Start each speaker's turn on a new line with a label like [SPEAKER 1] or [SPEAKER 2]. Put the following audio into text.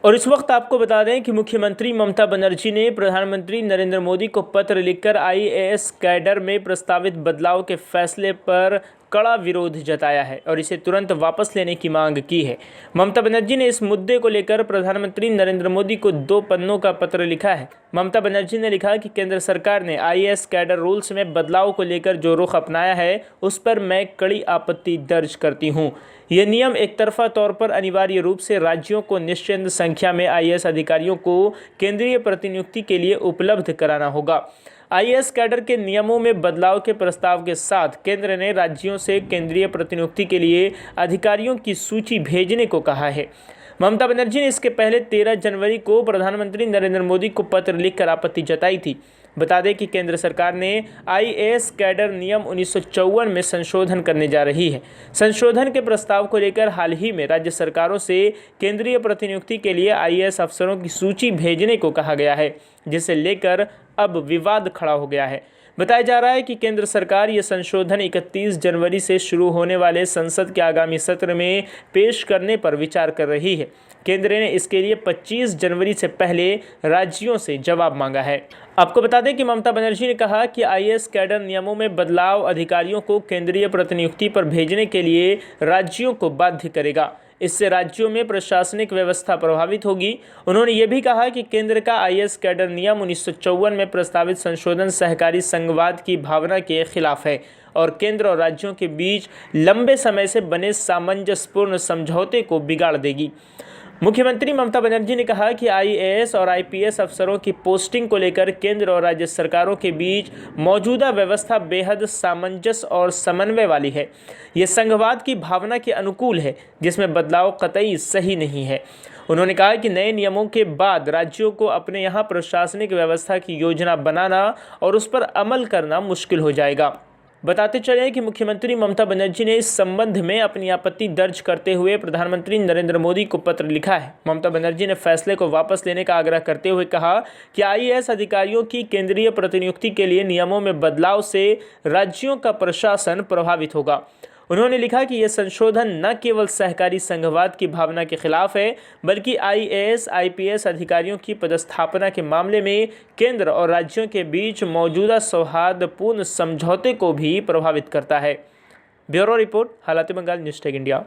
[SPEAKER 1] और इस वक्त आपको बता दें कि मुख्यमंत्री ममता बनर्जी ने प्रधानमंत्री नरेंद्र मोदी को पत्र लिखकर आईएएस कैडर में प्रस्तावित बदलाव के फैसले पर कड़ा विरोध जताया है और इसे तुरंत वापस लेने की मांग की है। ममता बनर्जी ने इस मुद्दे को लेकर प्रधानमंत्री नरेंद्र मोदी को 2 पन्नों का पत्र लिखा है। ममता बनर्जी ने लिखा कि केंद्र सरकार ने आईएएस कैडर रूल्स में बदलाव को लेकर जो रुख अपनाया है उस पर मैं कड़ी आपत्ति दर्ज करती हूँ। ये नियम एक तरफा तौर पर अनिवार्य रूप से राज्यों को निश्चित संख्या में आईएएस अधिकारियों को केंद्रीय प्रतिनियुक्ति के लिए उपलब्ध कराना होगा। आईएएस कैडर के नियमों में बदलाव के प्रस्ताव के साथ केंद्र ने राज्यों से केंद्रीय प्रतिनियुक्ति के लिए अधिकारियों की सूची भेजने को कहा है। ममता बनर्जी ने इसके पहले 13 जनवरी को प्रधानमंत्री नरेंद्र मोदी को पत्र लिखकर आपत्ति जताई थी। बता दें कि केंद्र सरकार ने आईएएस कैडर नियम 1954 में संशोधन करने जा रही है। संशोधन के प्रस्ताव को लेकर हाल ही में राज्य सरकारों से केंद्रीय प्रतिनियुक्ति के लिए आईएएस अफसरों की सूची भेजने को कहा गया है, जिसे लेकर अब विवाद खड़ा हो गया है। बताया जा रहा है कि केंद्र सरकार ये संशोधन 31 जनवरी से शुरू होने वाले संसद के आगामी सत्र में पेश करने पर विचार कर रही है। केंद्र ने इसके लिए 25 जनवरी से पहले राज्यों से जवाब मांगा है। आपको बता दें कि ममता बनर्जी ने कहा कि आईएएस कैडर नियमों में बदलाव अधिकारियों को केंद्रीय प्रतिनियुक्ति पर भेजने के लिए राज्यों को बाध्य करेगा। इससे राज्यों में प्रशासनिक व्यवस्था प्रभावित होगी। उन्होंने ये भी कहा कि केंद्र का आईएएस कैडर नियम 1954 में प्रस्तावित संशोधन सहकारी संघवाद की भावना के खिलाफ है और केंद्र और राज्यों के बीच लंबे समय से बने सामंजस्यपूर्ण समझौते को बिगाड़ देगी। मुख्यमंत्री ममता बनर्जी ने कहा कि आईएएस और आईपीएस अफसरों की पोस्टिंग को लेकर केंद्र और राज्य सरकारों के बीच मौजूदा व्यवस्था बेहद सामंजस्य और समन्वय वाली है। ये संघवाद की भावना के अनुकूल है, जिसमें बदलाव कतई सही नहीं है। उन्होंने कहा कि नए नियमों के बाद राज्यों को अपने यहाँ प्रशासनिक व्यवस्था की योजना बनाना और उस पर अमल करना मुश्किल हो जाएगा। बताते चले कि मुख्यमंत्री ममता बनर्जी ने इस संबंध में अपनी आपत्ति दर्ज करते हुए प्रधानमंत्री नरेंद्र मोदी को पत्र लिखा है। ममता बनर्जी ने फैसले को वापस लेने का आग्रह करते हुए कहा कि आईएएस अधिकारियों की केंद्रीय प्रतिनियुक्ति के लिए नियमों में बदलाव से राज्यों का प्रशासन प्रभावित होगा। उन्होंने लिखा कि यह संशोधन न केवल सहकारी संघवाद की भावना के खिलाफ है, बल्कि आईएएस आईपीएस अधिकारियों की पदस्थापना के मामले में केंद्र और राज्यों के बीच मौजूदा सौहार्दपूर्ण समझौते को भी प्रभावित करता है। ब्यूरो रिपोर्ट, हालात बंगाल, न्यूज़ टेक इंडिया।